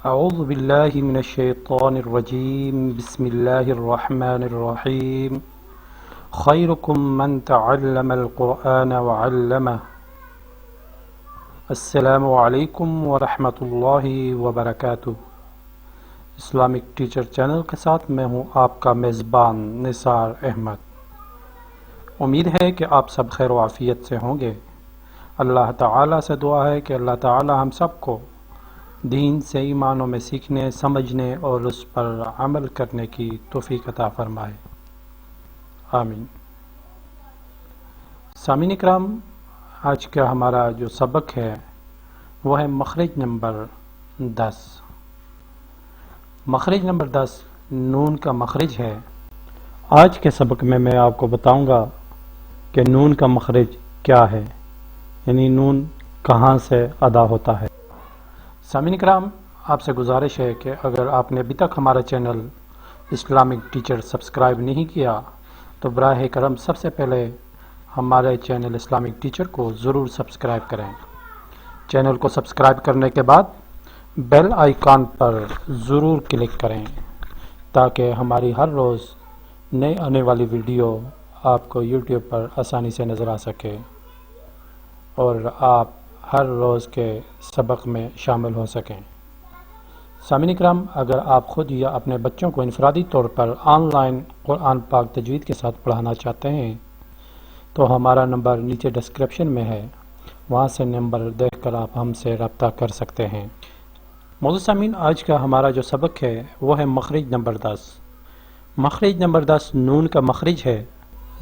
أعوذ بالله من الشيطان الرجيم بسم الله الرحمن الرحيم خيركم من تعلم القرآن وعلمه السلام علیکم ورحمۃ اللہ وبرکاتہ۔ اسلامک ٹیچر چینل کے ساتھ میں ہوں آپ کا میزبان نثار احمد۔ امید ہے کہ آپ سب خیر و عافیت سے ہوں گے۔ اللہ تعالیٰ سے دعا ہے کہ اللہ تعالیٰ ہم سب کو دین سے ایمانوں میں سیکھنے، سمجھنے اور اس پر عمل کرنے کی توفیق عطا فرمائے، آمین۔ سامعین اکرام، آج کا ہمارا جو سبق ہے وہ ہے مخرج نمبر 10۔ مخرج نمبر 10 نون کا مخرج ہے۔ آج کے سبق میں آپ کو بتاؤں گا کہ نون کا مخرج کیا ہے، یعنی نون کہاں سے ادا ہوتا ہے۔ سامعین اکرام، آپ سے گزارش ہے کہ اگر آپ نے ابھی تک ہمارا چینل اسلامک ٹیچر سبسکرائب نہیں کیا تو براہ کرم سب سے پہلے ہمارے چینل اسلامک ٹیچر کو ضرور سبسکرائب کریں۔ چینل کو سبسکرائب کرنے کے بعد بیل آئیکن پر ضرور کلک کریں تاکہ ہماری ہر روز نئے آنے والی ویڈیو آپ کو یوٹیوب پر آسانی سے نظر آ سکے اور آپ ہر روز کے سبق میں شامل ہو سکیں۔ سامعین اکرام، اگر آپ خود یا اپنے بچوں کو انفرادی طور پر آن لائن قرآن پاک تجوید کے ساتھ پڑھانا چاہتے ہیں تو ہمارا نمبر نیچے ڈسکرپشن میں ہے، وہاں سے نمبر دیکھ کر آپ ہم سے رابطہ کر سکتے ہیں۔ موضوع سامعین، آج کا ہمارا جو سبق ہے وہ ہے مخرج نمبر 10۔ مخرج نمبر 10 نون کا مخرج ہے۔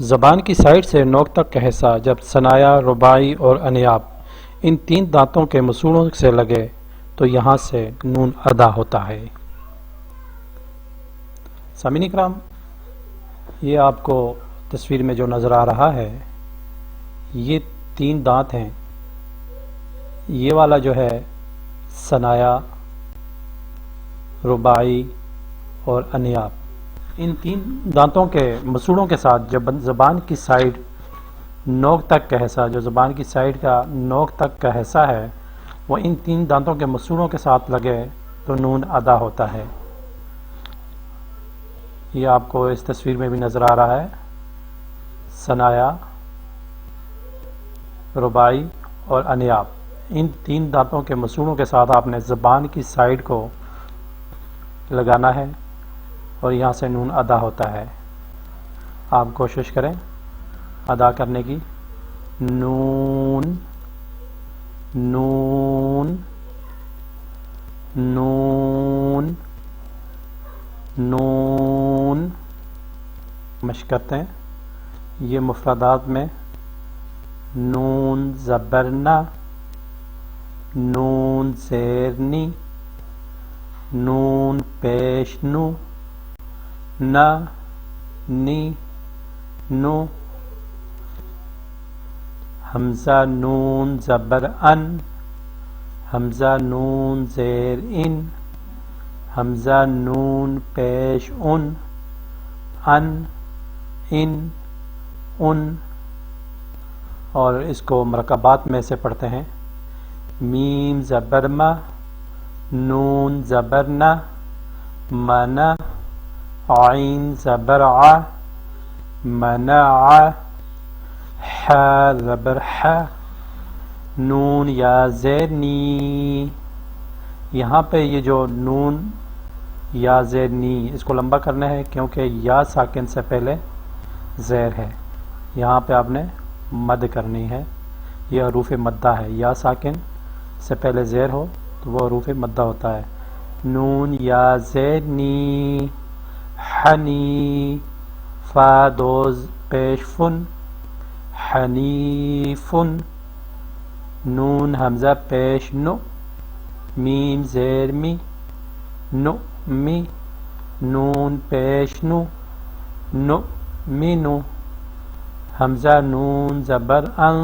زبان کی سائڈ سے نوک تک کا حصہ جب ثنایا، رباعی اور انیاب ان 3 دانتوں کے مسوڑوں سے لگے تو یہاں سے نون ادا ہوتا ہے۔ سامعین اکرام، یہ آپ کو تصویر میں جو نظر آ رہا ہے یہ 3 دانت ہیں۔ یہ والا جو ہے ثنایا، رباعی اور انیاب، ان 3 دانتوں کے مسوڑوں کے ساتھ جب زبان کی سائڈ نوک تک کا حصہ، جو زبان کی سائڈ کا نوک تک کا حصہ ہے وہ ان 3 دانتوں کے مسوڑوں کے ساتھ لگے تو نون ادا ہوتا ہے۔ یہ آپ کو اس تصویر میں بھی نظر آ رہا ہے، ثنایا، رباعی اور انیاب، ان 3 دانتوں کے مسوڑوں کے ساتھ آپ نے زبان کی سائڈ کو لگانا ہے اور یہاں سے نون ادا ہوتا ہے۔ آپ کوشش کریں ادا کرنے کی۔ نون، نون، نون، نون، مشق کرتے ہیں۔ یہ مفردات میں نون زبر نا، نون زیر نی، نون پیش نو، نا، نی، نو، حمزہ نون زبر ان، حمزہ نون زیر ان، حمزہ نون پیش ان، ان، اور اس کو مرکبات میں سے پڑھتے ہیں۔ میم زبر ما، نون زبر نا، منا، عین زبر ع، منع، ح زبر ح، نون یا زیر نی۔ یہاں پہ یہ جو نون یا زیر نی اس کو لمبا کرنا ہے کیونکہ یا ساکن سے پہلے زیر ہے، یہاں پہ آپ نے مد کرنی ہے۔ یہ حروف مدہ ہے، یا ساکن سے پہلے زیر ہو تو وہ حروف مدہ ہوتا ہے۔ نون یا زیر نی، حنی، فا 2 پیش فن، حنیفن، نون حمزہ پیش نو، میم زیر می، نو می، نون پیش نو، نو می نو، حمزہ نون زبر ان۔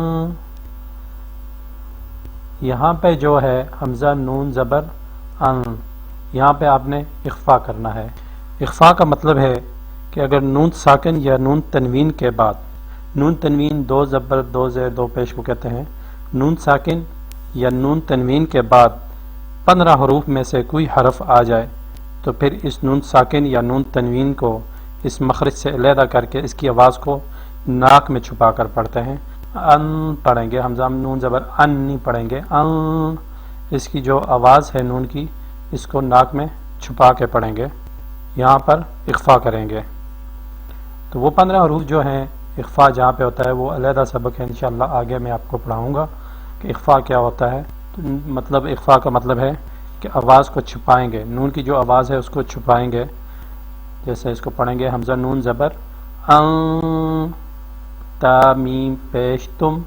یہاں پہ جو ہے حمزہ نون زبر ان، یہاں پہ آپ نے اخفا کرنا ہے۔ اخفا کا مطلب ہے کہ اگر نون ساکن یا نون تنوین کے بعد، نون تنوین 2 زبر 2 زیر 2 پیش کو کہتے ہیں، نون ساکن یا نون تنوین کے بعد 15 حروف میں سے کوئی حرف آ جائے تو پھر اس نون ساکن یا نون تنوین کو اس مخرج سے علیحدہ کر کے اس کی آواز کو ناک میں چھپا کر پڑھتے ہیں. ان پڑھیں گے، حمزہ نون زبر ان نہیں پڑھیں گے، ان. اس کی جو آواز ہے نون کی اس کو ناک میں چھپا کے پڑھیں گے، یہاں پر اخفا کریں گے. تو وہ 15 حروف جو ہیں اخفا جہاں پہ ہوتا ہے وہ علیحدہ سبق ہے، انشاءاللہ آگے میں آپ کو پڑھاؤں گا کہ اخفا کیا ہوتا ہے. مطلب اخفا کا مطلب ہے کہ آواز کو چھپائیں گے، نون کی جو آواز ہے اس کو چھپائیں گے. جیسے اس کو پڑھیں گے حمزہ نون زبر ان، تا میم پیش تم،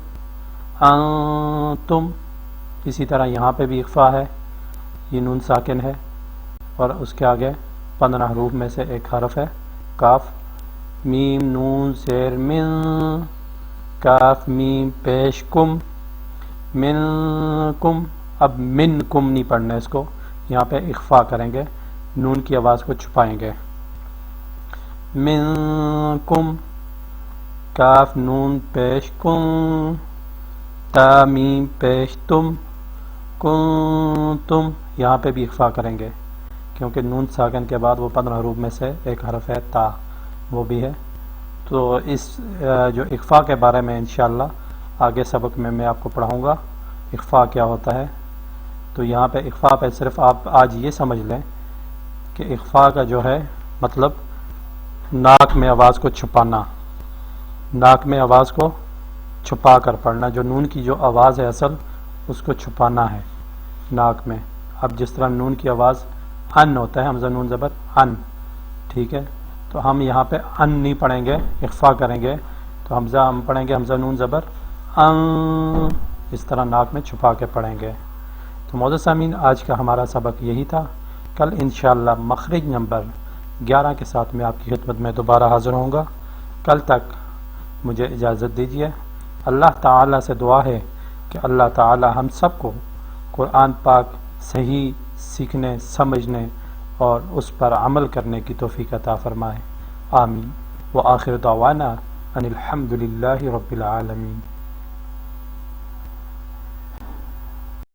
ان تم. اسی طرح یہاں پہ بھی اخفا ہے، یہ نون ساکن ہے اور اس کے آگے 15 حروف میں سے ایک حرف ہے کاف. میم نون زیر من، کاف میم پیش کم، من کم. اب من کم نہیں پڑھنا، اس کو یہاں پہ اخفا کریں گے، نون کی آواز کو چھپائیں گے. من کم، کاف نون پیش کم، تا میم پیش تم، کنتم. یہاں پہ بھی اخفا کریں گے کیونکہ نون ساکن کے بعد وہ 15 حروف میں سے ایک حرف ہے تا، وہ بھی ہے. تو اس جو اخفا کے بارے میں انشاءاللہ آگے سبق میں آپ کو پڑھاؤں گا اخفا کیا ہوتا ہے. تو یہاں پہ اخفا پہ صرف آپ آج یہ سمجھ لیں کہ اخفا کا جو ہے مطلب ناک میں آواز کو چھپانا، ناک میں آواز کو چھپا کر پڑھنا. جو نون کی جو آواز ہے اصل اس کو چھپانا ہے ناک میں. اب جس طرح نون کی آواز ان ہوتا ہے، حمزہ نون زبر ان، ٹھیک ہے. تو ہم یہاں پہ ان نہیں پڑھیں گے، اخفا کریں گے. تو حمزہ ہم پڑھیں گے حمزہ نون زبر ان، اس طرح ناک میں چھپا کے پڑھیں گے. تو معزز سامعین آج کا ہمارا سبق یہی تھا. کل انشاءاللہ مخرج نمبر 11 کے ساتھ میں آپ کی خدمت میں دوبارہ حاضر ہوں گا. کل تک مجھے اجازت دیجیے. اللہ تعالیٰ سے دعا ہے کہ اللہ تعالیٰ ہم سب کو قرآن پاک صحیح سیکھنے، سمجھنے اور اس پر عمل کرنے کی توفیق عطا فرمائے. آمین. وآخر دعوانا ان الحمد للہ رب العالمین.